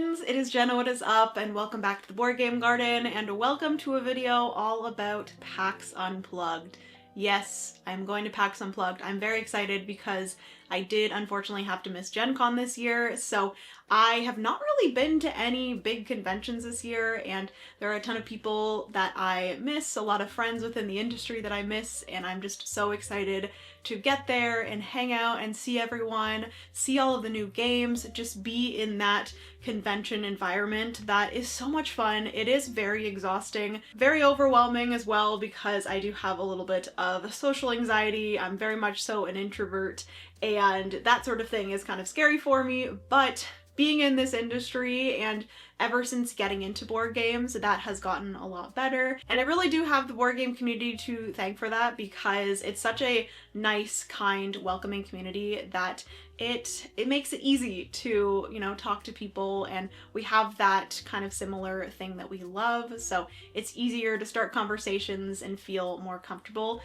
friends, it is Jenna, what is up, and welcome back to the Board Game Garden, and welcome to a video all about PAX Unplugged. Yes, I'm going to PAX Unplugged. I'm very excited because I did unfortunately have to miss Gen Con this year, so I have not really been to any big conventions this year, and there are a ton of people that I miss, a lot of friends within the industry that I miss, and I'm just so excited to get there and hang out and see everyone, see all of the new games, just be in that convention environment. That is so much fun. It is very exhausting, very overwhelming as well, because I do have a little bit of social anxiety. I'm very much so an introvert, and that sort of thing is kind of scary for me, but being in this industry and ever since getting into board games, that has gotten a lot better. And I really do have the board game community to thank for that, because it's such a nice, kind, welcoming community that it makes it easy to, you know, talk to people, and we have that kind of similar thing that we love, so it's easier to start conversations and feel more comfortable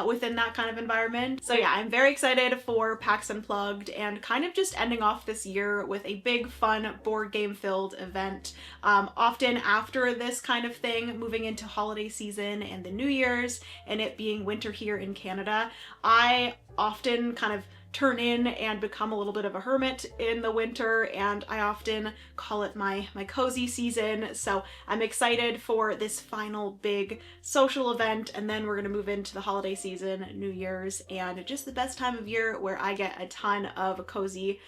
within that kind of environment. So yeah, I'm very excited for PAX Unplugged and kind of just ending off this year with a big, fun, board game filled event. Often after this kind of thing, moving into holiday season and the New Year's, and it being winter here in Canada, I often kind of turn in and become a little bit of a hermit in the winter, and I often call it my cozy season. So I'm excited for this final big social event, and then we're gonna move into the holiday season, New Year's, and just the best time of year where I get a ton of cozy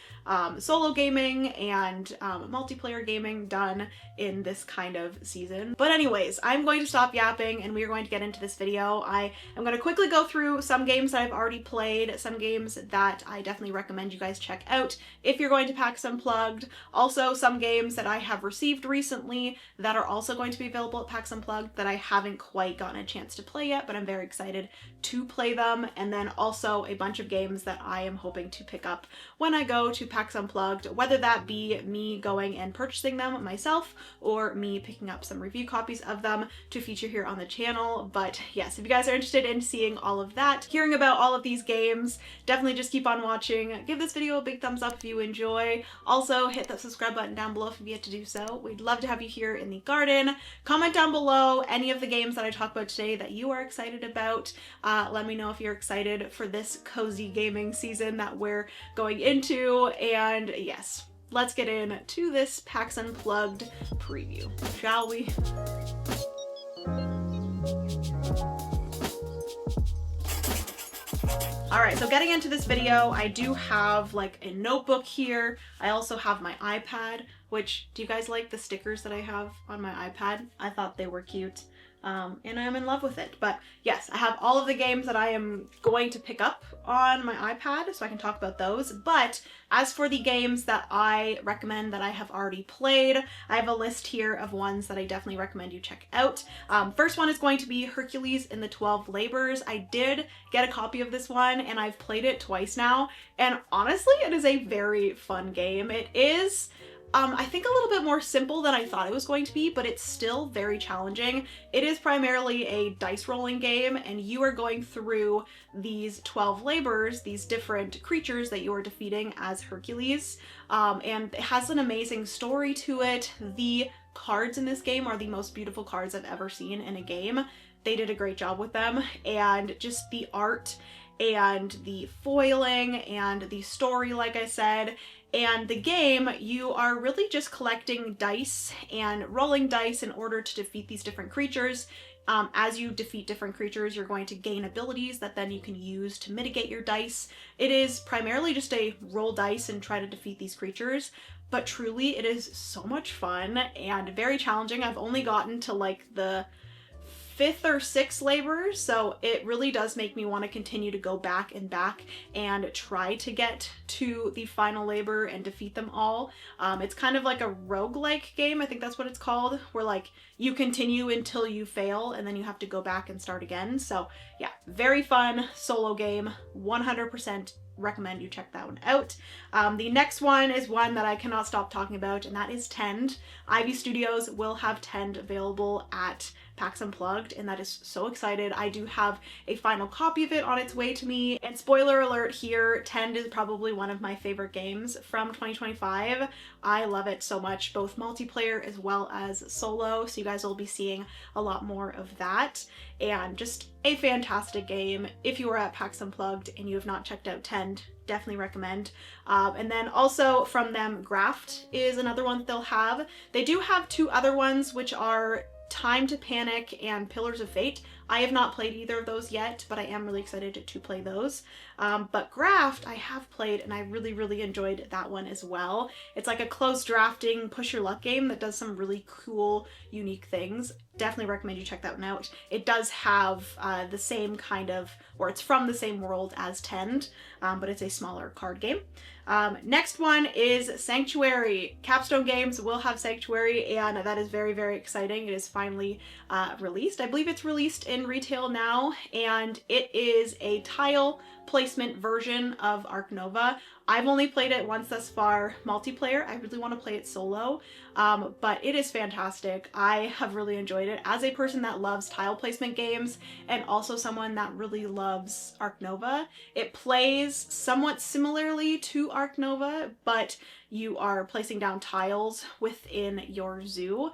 solo gaming and multiplayer gaming done in this kind of season. But anyways, I'm going to stop yapping and we are going to get into this video. I am going to quickly go through some games that I've already played, some games that I definitely recommend you guys check out if you're going to PAX Unplugged. Also, some games that I have received recently that are also going to be available at PAX Unplugged that I haven't quite gotten a chance to play yet, but I'm very excited to play them. And then also a bunch of games that I am hoping to pick up when I go to PAX Unplugged, whether that be me going and purchasing them myself or me picking up some review copies of them to feature here on the channel. But yes, if you guys are interested in seeing all of that, hearing about all of these games, definitely just keep on watching. Give this video a big thumbs up if you enjoy. Also, hit that subscribe button down below if you've yet to do so. We'd love to have you here in the garden. Comment down below any of the games that I talk about today that you are excited about. Let me know if you're excited for this cozy gaming season that we're going into. And yes, let's get into this PAX Unplugged preview, shall we? Alright, so getting into this video, I do have like a notebook here. I also have my iPad, which, do you guys like the stickers that I have on my iPad? I thought they were cute. And I'm in love with it. But yes, I have all of the games that I am going to pick up on my iPad, so I can talk about those. But as for the games that I recommend that I have already played, I have a list here of ones that I definitely recommend you check out. First one is going to be Hercules in the 12 Labors. I did get a copy of this one, and I've played it twice now, and honestly, it is a very fun game. It is I think a little bit more simple than I thought it was going to be, but it's still very challenging. It is primarily a dice rolling game, and you are going through these 12 labors, these different creatures that you are defeating as Hercules, and it has an amazing story to it. The cards in this game are the most beautiful cards I've ever seen in a game. They did a great job with them, and just the art and the foiling and the story, like I said. And the game, you are really just collecting dice and rolling dice in order to defeat these different creatures. As you defeat different creatures, you're going to gain abilities that then you can use to mitigate your dice. It is primarily just a roll dice and try to defeat these creatures, but truly it is so much fun and very challenging. I've only gotten to like the 5th or 6th labor, so it really does make me want to continue to go back and try to get to the final labor and defeat them all. It's kind of like a roguelike game, I think that's what it's called, where like you continue until you fail and then you have to go back and start again. So yeah, very fun solo game, 100% recommend you check that one out. The next one is one that I cannot stop talking about, and that is Tend. Ivy Studios will have Tend available at PAX Unplugged, and that is so excited. I do have a final copy of it on its way to me, and spoiler alert here, Tend is probably one of my favorite games from 2025. I love it so much, both multiplayer as well as solo, so you guys will be seeing a lot more of that, and just a fantastic game. If you are at PAX Unplugged and you have not checked out Tend, definitely recommend. And then also from them, Graft is another one that they'll have. They do have two other ones, which are Time to Panic and Pillars of Fate. I have not played either of those yet, but I am really excited to play those. But Graft I have played, and I really enjoyed that one as well. It's like a closed drafting push your luck game that does some really cool, unique things. Definitely recommend you check that one out. It does have the same kind of, or it's from the same world as Tend, but it's a smaller card game. Next one is Sanctuary. Capstone Games will have Sanctuary, and that is very exciting. It is finally released. I believe it's released in retail now, and it is a tile placement version of Ark Nova. I've only played it once thus far multiplayer. I really want to play it solo, but it is fantastic. I have really enjoyed it as a person that loves tile placement games and also someone that really loves Ark Nova. It plays somewhat similarly to Ark Nova, but you are placing down tiles within your zoo,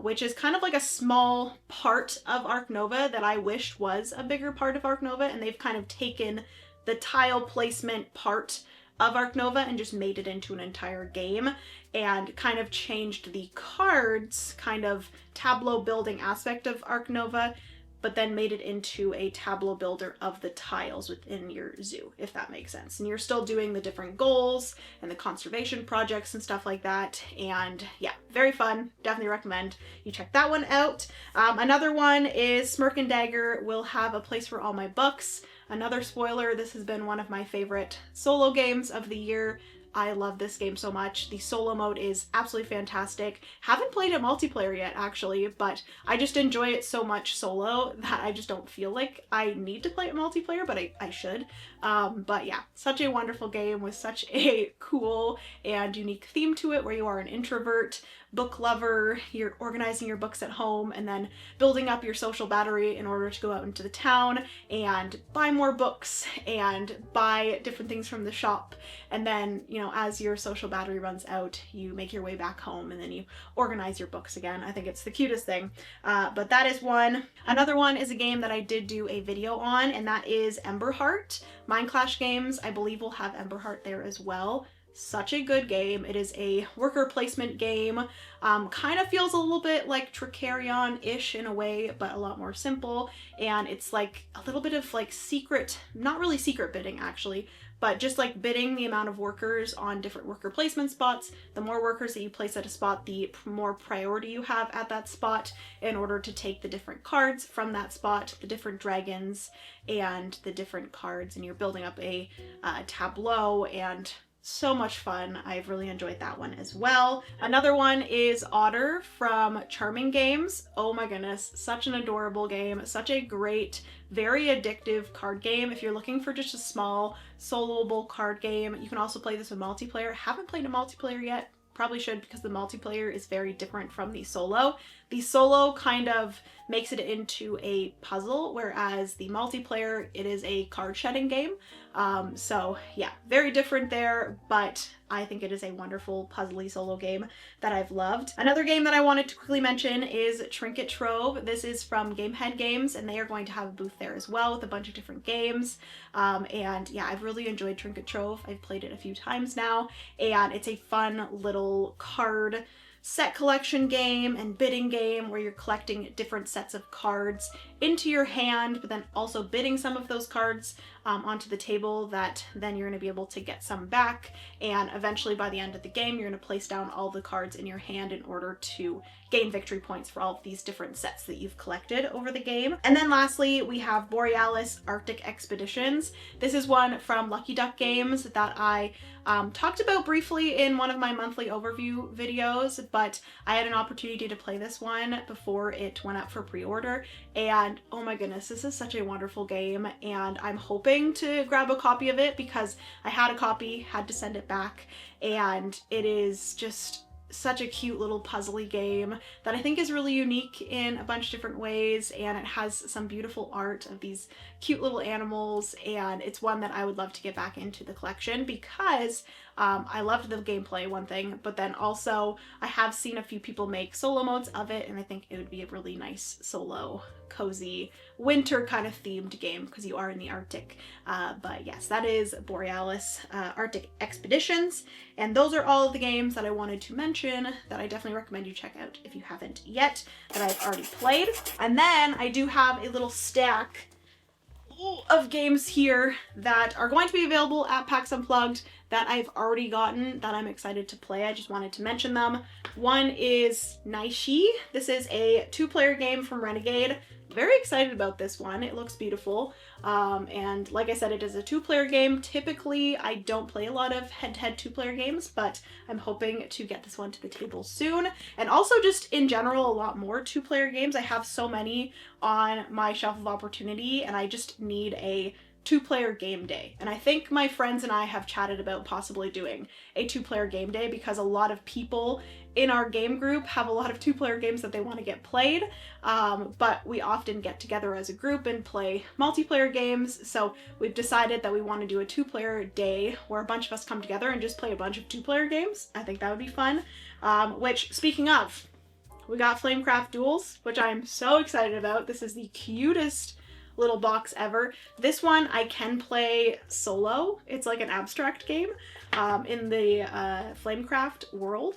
which is kind of like a small part of Ark Nova that I wished was a bigger part of Ark Nova, and they've kind of taken the tile placement part of Ark Nova and just made it into an entire game and kind of changed the cards kind of tableau building aspect of Ark Nova, but then made it into a tableau builder of the tiles within your zoo, if that makes sense. And you're still doing the different goals and the conservation projects and stuff like that. And yeah, very fun. Definitely recommend you check that one out. Another one is Smirk and Dagger will have a place for all my books. Another spoiler, this has been one of my favorite solo games of the year. I love this game so much. The solo mode is absolutely fantastic. Haven't played it multiplayer yet, actually, but I just enjoy it so much solo that I just don't feel like I need to play it multiplayer, but I should. But yeah, such a wonderful game with such a cool and unique theme to it, where you are an introvert book lover, you're organizing your books at home and then building up your social battery in order to go out into the town and buy more books and buy different things from the shop. And then, you know, as your social battery runs out, you make your way back home and then you organize your books again. I think it's the cutest thing. But that is one. Another one is a game that I did do a video on, and that is Emberheart. Mineclash Games, I believe, will have Emberheart there as well. Such a good game. It is a worker placement game. Kind of feels a little bit like Tricarion-ish in a way, but a lot more simple. And it's like a little bit of like secret, not really secret bidding actually, but just like bidding the amount of workers on different worker placement spots. The more workers that you place at a spot, the more priority you have at that spot in order to take the different cards from that spot, the different dragons and the different cards, and you're building up a tableau, and so much fun. I've really enjoyed that one as well. Another one is Otter from Charming Games. Oh my goodness, such an adorable game, such a great, very addictive card game. If you're looking for just a small soloable card game, you can also play this with multiplayer. Haven't played a multiplayer yet. Probably should, because the multiplayer is very different from the solo. The solo kind of makes it into a puzzle, whereas the multiplayer, it is a card shedding game. So yeah, very different there, but I think it is a wonderful puzzly solo game that I've loved. Another game that I wanted to quickly mention is Trinket Trove. This is from Gamehead Games, and they are going to have a booth there as well with a bunch of different games. And yeah, I've really enjoyed Trinket Trove. I've played it a few times now, and it's a fun little card set collection game and bidding game where you're collecting different sets of cards into your hand, but then also bidding some of those cards onto the table that then you're going to be able to get some back. And eventually by the end of the game, you're going to place down all the cards in your hand in order to gain victory points for all of these different sets that you've collected over the game. And then lastly, we have Borealis Arctic Expeditions. This is one from Lucky Duck Games that I talked about briefly in one of my monthly overview videos, but I had an opportunity to play this one before it went up for pre-order, and oh my goodness, this is such a wonderful game, and I'm hoping to grab a copy of it because I had a copy, had to send it back, and it is just such a cute little puzzly game that I think is really unique in a bunch of different ways, and it has some beautiful art of these cute little animals, and it's one that I would love to get back into the collection because I loved the gameplay, one thing, but then also I have seen a few people make solo modes of it, and I think it would be a really nice solo, cozy, winter kind of themed game because you are in the Arctic. But yes, that is Borealis Arctic Expeditions, and those are all of the games that I wanted to mention that I definitely recommend you check out if you haven't yet, that I've already played. And then I do have a little stack of games here that are going to be available at PAX Unplugged that I've already gotten that I'm excited to play. I just wanted to mention them. One is Naishi. This is a 2-player game from Renegade. Very excited about this one. It looks beautiful. And like I said, it is a 2-player game. Typically, I don't play a lot of head-to-head 2-player games, but I'm hoping to get this one to the table soon. And also just in general, a lot more 2-player games. I have so many on my shelf of opportunity, and I just need a 2-player game day. And I think my friends and I have chatted about possibly doing a 2-player game day because a lot of people in our game group have a lot of 2-player games that they want to get played, but we often get together as a group and play multiplayer games. So we've decided that we want to do a 2-player day where a bunch of us come together and just play a bunch of 2-player games. I think that would be fun. Which, speaking of, we got Flamecraft Duels, which I'm so excited about. This is the cutest little box ever. This one I can play solo. It's like an abstract game in the Flamecraft world.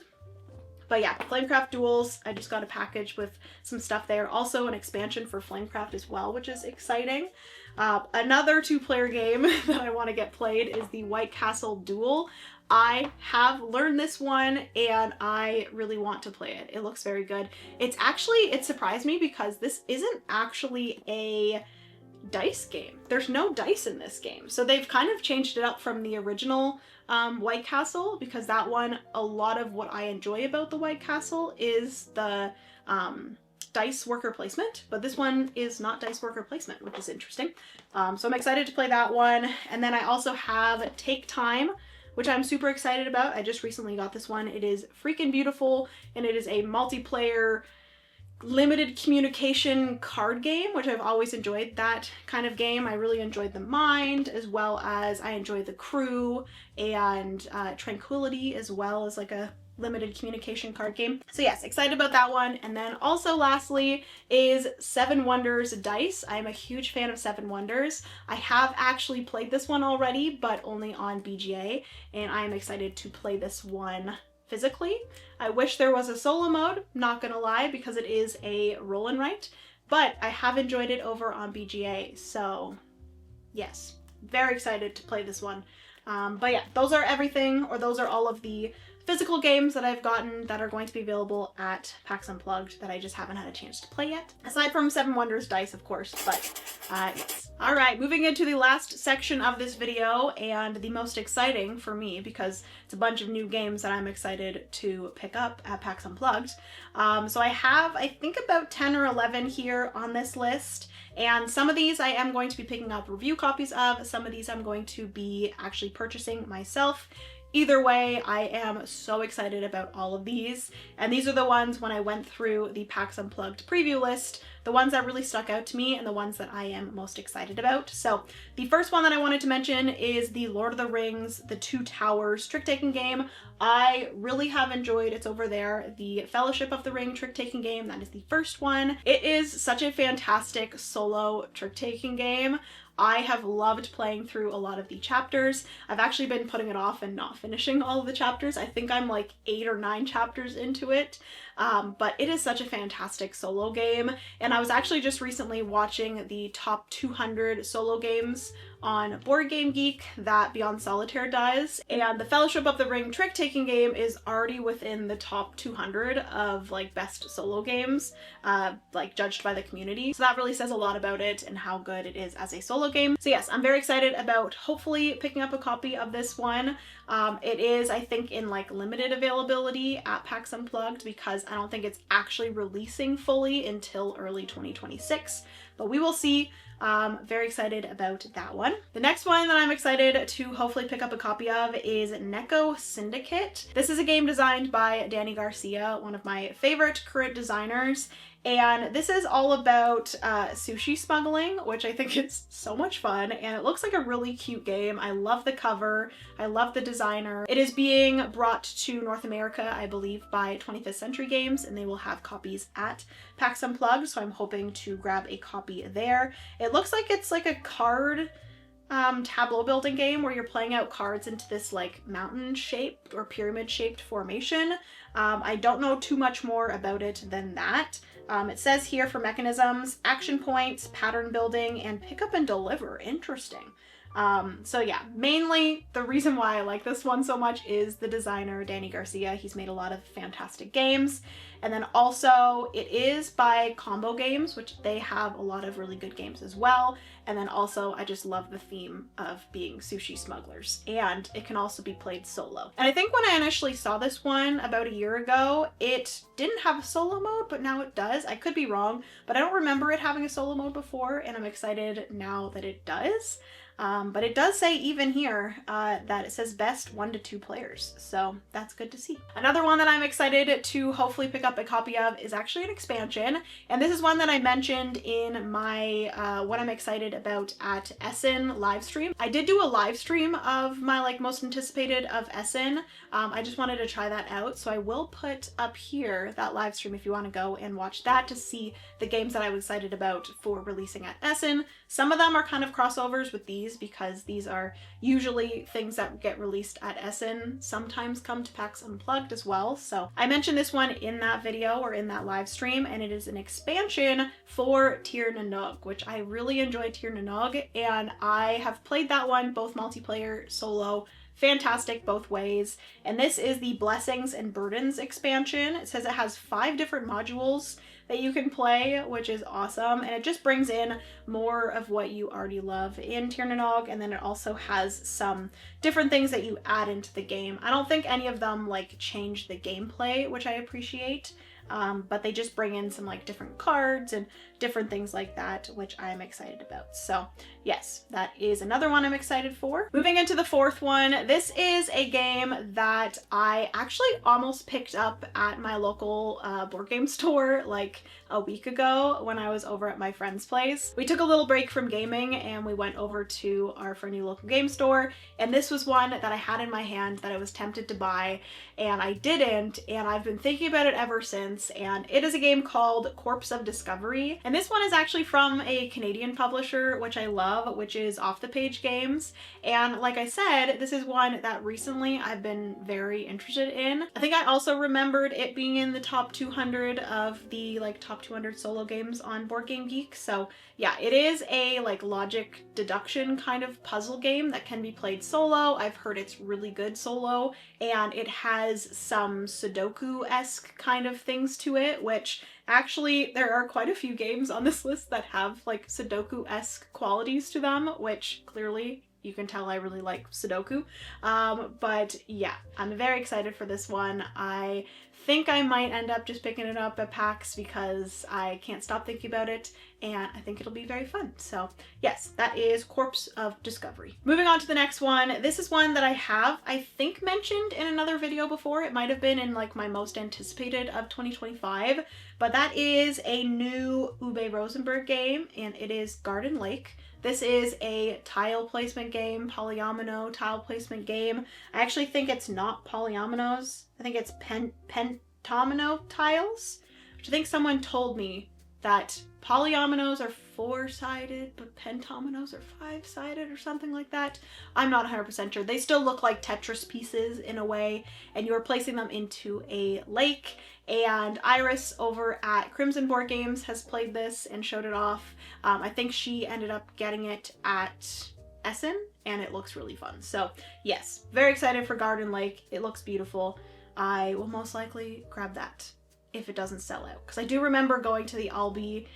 But yeah, Flamecraft Duels, I just got a package with some stuff there. Also an expansion for Flamecraft as well, which is exciting. Another 2-player game that I want to get played is the White Castle Duel. I have learned this one and I really want to play it. It looks very good. It surprised me because this isn't actually a dice game. There's no dice in this game. So they've kind of changed it up from the original White Castle, because that one, a lot of what I enjoy about the White Castle is the dice worker placement, but this one is not dice worker placement, which is interesting. So I'm excited to play that one. And then I also have Take Time, which I'm super excited about. I just recently got this one. It is freaking beautiful, and it is a multiplayer limited communication card game, which I've always enjoyed that kind of game. I really enjoyed the Mind, as well as I enjoyed the Crew and Tranquility, as well as like a limited communication card game. So yes, excited about that one. And then also lastly is Seven Wonders Dice. I'm a huge fan of Seven Wonders. I have actually played this one already, but only on BGA, and I am excited to play this one physically. I wish there was a solo mode, not gonna lie, because it is a roll and write, but I have enjoyed it over on BGA, so yes, very excited to play this one. But yeah, those are everything, or those are all of the physical games that I've gotten that are going to be available at PAX Unplugged that I just haven't had a chance to play yet. Aside from Seven Wonders Dice, of course, but yes. All right, moving into the last section of this video, and the most exciting for me because it's a bunch of new games that I'm excited to pick up at PAX Unplugged. So I have, I think, about 10 or 11 here on this list. And some of these I am going to be picking up review copies of. Some of these I'm going to be actually purchasing myself. Either way, I am so excited about all of these. And these are the ones, when I went through the PAX Unplugged preview list, the ones that really stuck out to me and the ones that I am most excited about. So the first one that I wanted to mention is the Lord of the Rings, The Two Towers trick-taking game. I really have enjoyed, it's over there, the Fellowship of the Ring trick-taking game. That is the first one. It is such a fantastic solo trick-taking game. I have loved playing through a lot of the chapters. I've actually been putting it off and not finishing all of the chapters. I think I'm like 8 or 9 chapters into it. But it is such a fantastic solo game. And I was actually just recently watching the top 200 solo games on Board Game Geek that Beyond Solitaire does, and the Fellowship of the Ring trick-taking game is already within the top 200 of like best solo games, like judged by the community. So that really says a lot about it and how good it is as a solo game. So yes, I'm very excited about hopefully picking up a copy of this one. It is, I think, in like limited availability at PAX Unplugged because I don't think it's actually releasing fully until early 2026, but we will see. Very excited about that one. The next one that I'm excited to hopefully pick up a copy of is Neko Syndicate. This is a game designed by Danny Garcia, one of my favorite current designers. And this is all about sushi smuggling, which I think is so much fun, and it looks like a really cute game. I love the cover, I love the designer. It is being brought to North America, I believe, by 25th Century Games, and they will have copies at PAX Unplugged, so I'm hoping to grab a copy there. It looks like it's like a card tableau building game where you're playing out cards into this like mountain shaped or pyramid shaped formation. I don't know too much more about it than that. It says here for mechanisms, action points, pattern building, and pick up and deliver. Interesting. So yeah, mainly the reason why I like this one so much is the designer, Danny Garcia. He's made a lot of fantastic games. And then also it is by Combo Games, which they have a lot of really good games as well. And then also I just love the theme of being sushi smugglers, and it can also be played solo. And I think when I initially saw this one about a year ago, it didn't have a solo mode, but now it does. I could be wrong, but I don't remember it having a solo mode before, and I'm excited now that it does. But it does say even here that it says best 1 to 2 players, so that's good to see. Another one that I'm excited to hopefully pick up a copy of is actually an expansion, and this is one that I mentioned in my what I'm excited about at Essen live stream. I did do a live stream of my like most anticipated of Essen. I just wanted to try that out, so I will put up here that live stream if you want to go and watch that to see the games that I was excited about for releasing at Essen. Some of them are kind of crossovers with these because these are usually things that get released at Essen, sometimes come to PAX Unplugged as well. So I mentioned this one in that video or in that live stream, and it is an expansion for Tir na Nog, which I really enjoy Tir na Nog, and I have played that one both multiplayer, solo, fantastic both ways. And this is the Blessings and Burdens expansion. It says it has 5 different modules that you can play, which is awesome, and it just brings in more of what you already love in Tir na Nog, and then it also has some different things that you add into the game. I don't think any of them like change the gameplay, which I appreciate. But they just bring in some like different cards and different things like that, which I'm excited about. So yes, that is another one I'm excited for. Moving into the fourth one, this is a game that I actually almost picked up at my local board game store like a week ago when I was over at my friend's place. We took a little break from gaming and we went over to our friendly local game store, and this was one that I had in my hand that I was tempted to buy, and I didn't, and I've been thinking about it ever since. And it is a game called Corpse of Discovery, and this one is actually from a Canadian publisher, which I love, which is Off the Page Games. And like I said, this is one that recently I've been very interested in. I think I also remembered it being in the top 200 of the like top 200 solo games on Board Game Geek. So yeah, it is a like logic deduction kind of puzzle game that can be played solo. I've heard it's really good solo, and it has some Sudoku-esque kind of things to it, which actually there are quite a few games on this list that have like Sudoku-esque qualities to them, which clearly you can tell I really like Sudoku. But yeah, I'm very excited for this one. I think I might end up just picking it up at PAX because I can't stop thinking about it, and I think it'll be very fun. So yes, that is Corpse of Discovery. Moving on to the next one. This is one that I have, I think, mentioned in another video before. It might have been in like my most anticipated of 2025, but that is a new Uwe Rosenberg game, and it is Garden Lake. This is a tile placement game, polyomino tile placement game. I actually think it's not polyominoes. I think it's pentomino tiles, which I think someone told me that polyominoes are 4-sided, but pentominoes are 5-sided or something like that. I'm not 100% sure. They still look like Tetris pieces in a way, and you're placing them into a lake. And Iris over at Crimson Board Games has played this and showed it off. I think she ended up getting it at Essen, and it looks really fun. So yes, very excited for Garden Lake. It looks beautiful. I will most likely grab that if it doesn't sell out, because I do remember going to the Albi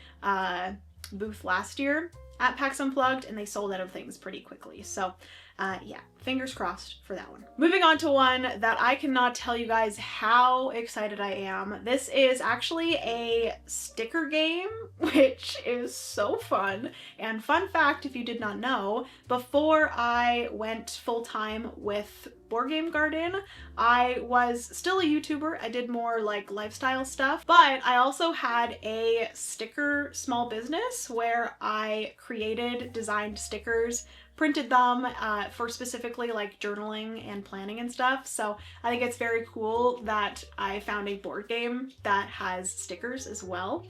booth last year at PAX Unplugged, and they sold out of things pretty quickly. So Yeah, fingers crossed for that one. Moving on to one that I cannot tell you guys how excited I am. This is actually a sticker game, which is so fun. And fun fact, if you did not know, before I went full-time with Board Game Garden, I was still a YouTuber. I did more like lifestyle stuff, but I also had a sticker small business where I created, designed stickers, printed them for specifically like journaling and planning and stuff. So I think it's very cool that I found a board game that has stickers as well.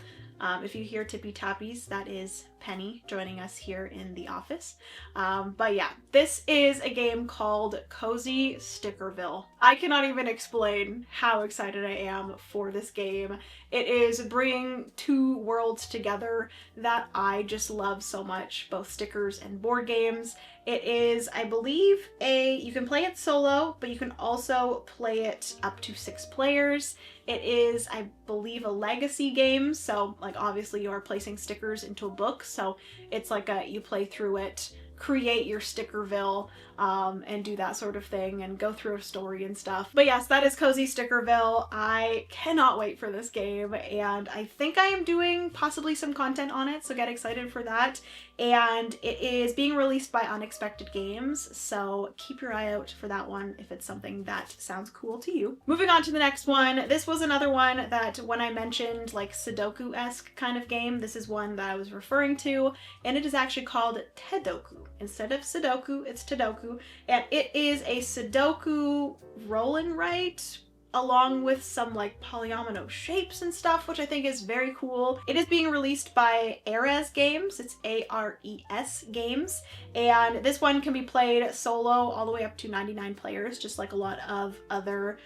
If you hear tippy tappies, that is Penny joining us here in the office. But yeah, this is a game called Cozy Stickerville. I cannot even explain how excited I am for this game. It is bringing two worlds together that I just love so much, both stickers and board games. It is, I believe, you can play it solo, but you can also play it up to 6 players. It is, I believe, a legacy game, so like obviously you are placing stickers into a book, so it's like you play through it, create your Stickerville, and do that sort of thing and go through a story and stuff. But yes, that is Cozy Stickerville. I cannot wait for this game, and I think I am doing possibly some content on it, so get excited for that. And it is being released by Unexpected Games, so keep your eye out for that one if it's something that sounds cool to you. Moving on to the next one. This was another one that when I mentioned like Sudoku-esque kind of game, this is one that I was referring to, and it is actually called Tedoku. Instead of Sudoku, it's Tedoku, and it is a Sudoku roll and write along with some like polyomino shapes and stuff, which I think is very cool. It is being released by Ares Games. It's A-R-E-S Games, and this one can be played solo all the way up to 99 players, just like a lot of other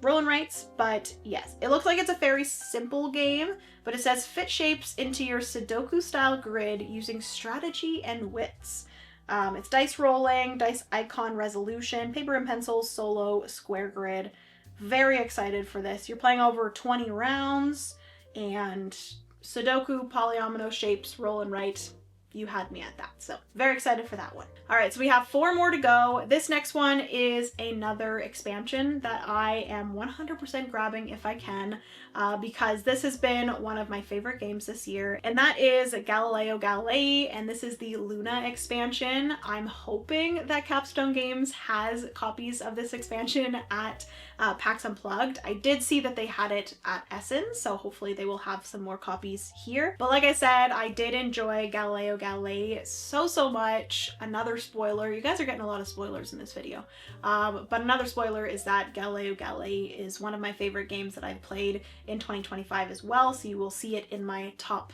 roll and writes. But yes, it looks like it's a very simple game, but it says fit shapes into your Sudoku style grid using strategy and wits. It's dice rolling, dice icon resolution, paper and pencil, solo, square grid. Very excited for this. You're playing over 20 rounds, and Sudoku, polyomino shapes, roll and write. You had me at that, so very excited for that one. All right, so we have 4 more to go. This next one is another expansion that I am 100% grabbing if I can, because this has been one of my favorite games this year, and that is Galileo Galilei, and this is the Luna expansion. I'm hoping that Capstone Games has copies of this expansion at PAX Unplugged. I did see that they had it at Essen, so hopefully they will have some more copies here. But like I said, I did enjoy Galileo Galilei so much. Another spoiler, you guys are getting a lot of spoilers in this video, but another spoiler is that Galileo Galilei is one of my favorite games that I've played in 2025 as well, so you will see it in my top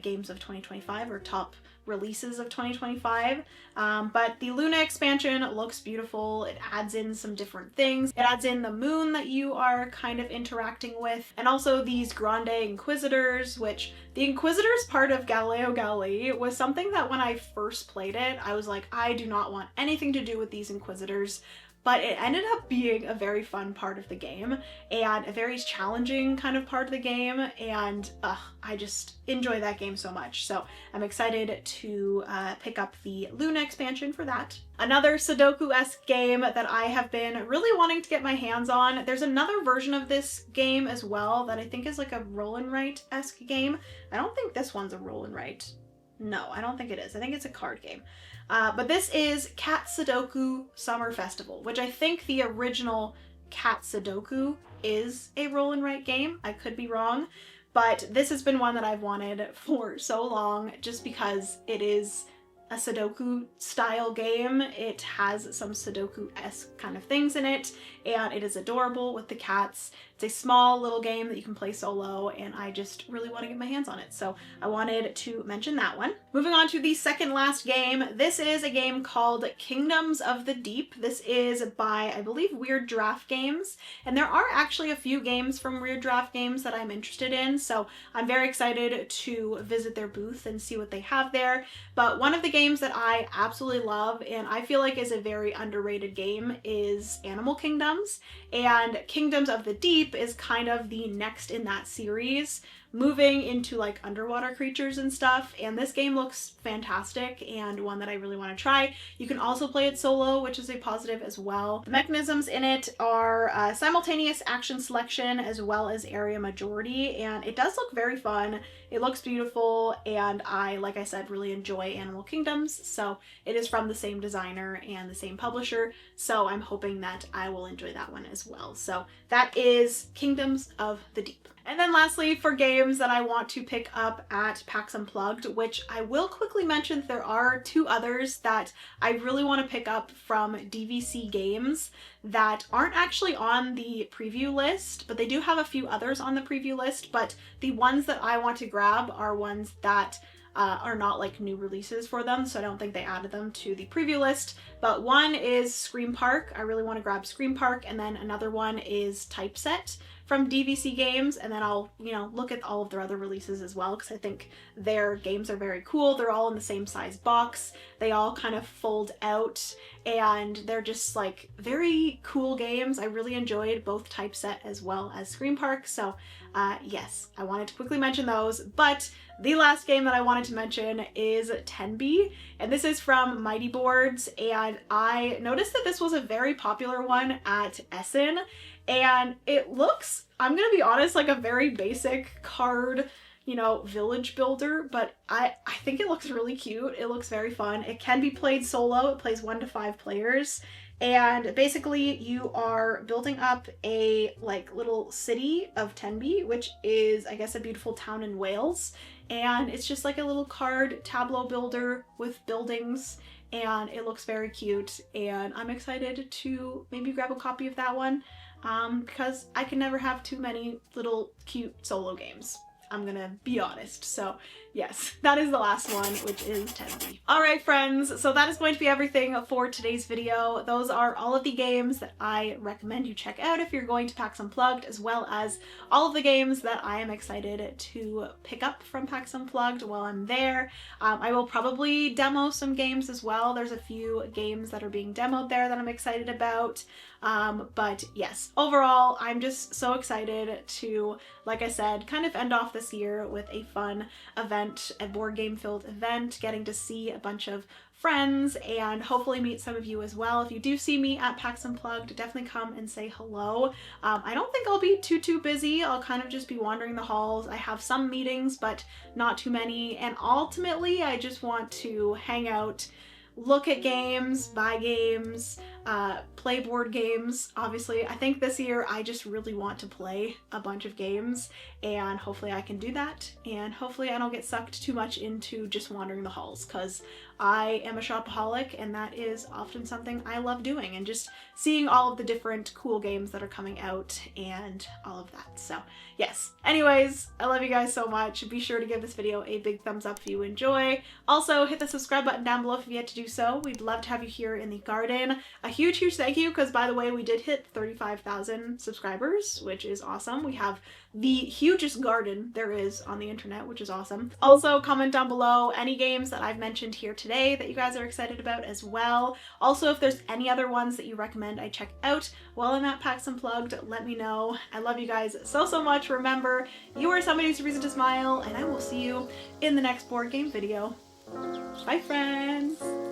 games of 2025 or top releases of 2025. But the Luna expansion looks beautiful. It adds in some different things. It adds in the moon that you are kind of interacting with, and also these Grande Inquisitors, which the Inquisitors part of Galileo Galilei was something that when I first played it, I was like, I do not want anything to do with these Inquisitors. But it ended up being a very fun part of the game and a very challenging kind of part of the game, and I just enjoy that game so much. So I'm excited to pick up the Luna expansion for that. Another Sudoku-esque game that I have been really wanting to get my hands on. There's another version of this game as well that I think is like a roll and write-esque game. I don't think this one's a roll and write. No, I don't think it is. I think it's a card game. But this is Cat Sudoku Summer Festival, which I think the original Cat Sudoku is a roll and write game. I could be wrong, but this has been one that I've wanted for so long just because it is a Sudoku style game. It has some Sudoku-esque kind of things in it, and it is adorable with the cats. It's a small little game that you can play solo, and I just really want to get my hands on it, so I wanted to mention that one. Moving on to the second last game. This is a game called Kingdoms of the Deep. This is by, I believe, Weird Giraffe Games, and there are actually a few games from Weird Giraffe Games that I'm interested in, so I'm very excited to visit their booth and see what they have there. But one of the games that I absolutely love, and I feel like is a very underrated game, is Animal Kingdoms, and Kingdoms of the Deep is kind of the next in that series. moving into like underwater creatures and stuff, and this game looks fantastic and one that I really want to try. You can also play it solo, which is a positive as well. The mechanisms in it are simultaneous action selection as well as area majority, and it does look very fun. It looks beautiful, and I, like I said, really enjoy Animal Kingdoms, so it is from the same designer and the same publisher, so I'm hoping that I will enjoy that one as well. So that is Kingdoms of the Deep. And then lastly, for games that I want to pick up at PAX Unplugged, which I will quickly mention, there are 2 others that I really want to pick up from DVC Games that aren't actually on the preview list, but they do have a few others on the preview list, but the ones that I want to grab are ones that are not like new releases for them, so I don't think they added them to the preview list. But one is Scream Park. I really want to grab Scream Park, and then another one is Typeset from DVC Games, and then I'll, you know, look at all of their other releases as well, because I think their games are very cool. They're all in the same size box. They all kind of fold out, and they're just like very cool games. I really enjoyed both Typeset as well as Scream Park, so yes, I wanted to quickly mention those. But the last game that I wanted to mention is Tenby, and this is from Mighty Boards, and I noticed that this was a very popular one at Essen, and it looks, I'm gonna be honest, like a very basic card, you know, village builder, but I think it looks really cute. It looks very fun. It can be played solo. It plays 1 to 5 players. And basically you are building up a like little city of Tenby, which is, I guess, a beautiful town in Wales. And it's just like a little card tableau builder with buildings, and it looks very cute. And I'm excited to maybe grab a copy of that one, because I can never have too many little cute solo games. I'm gonna be honest. So yes, that is the last one, which is Tenby. All right, friends, so that is going to be everything for today's video. Those are all of the games that I recommend you check out if you're going to PAX Unplugged, as well as all of the games that I am excited to pick up from PAX Unplugged while I'm there. I will probably demo some games as well. There's a few games that are being demoed there that I'm excited about. But yes, overall, I'm just so excited to, like I said, kind of end off this year with a fun event, a board game filled event, getting to see a bunch of friends and hopefully meet some of you as well. If you do see me at PAX Unplugged, definitely come and say hello. I don't think I'll be too busy. I'll kind of just be wandering the halls. I have some meetings, but not too many. And ultimately, I just want to hang out, look at games, buy games, play board games. Obviously, I think this year I just really want to play a bunch of games, and hopefully I can do that, and hopefully I don't get sucked too much into just wandering the halls, because I am a shopaholic and that is often something I love doing, and just seeing all of the different cool games that are coming out and all of that. So yes, anyways, I love you guys so much. Be sure to give this video a big thumbs up if you enjoy. Also, hit the subscribe button down below if you've yet to do so. We'd love to have you here in the garden. A huge thank you, because by the way, we did hit 35,000 subscribers, which is awesome. We have the hugest garden there is on the internet, which is awesome. Also, comment down below any games that I've mentioned here today that you guys are excited about as well. Also, if there's any other ones that you recommend I check out while I'm at PAX Unplugged, let me know. I love you guys so much. Remember, you are somebody's reason to smile, and I will see you in the next board game video. Bye, friends!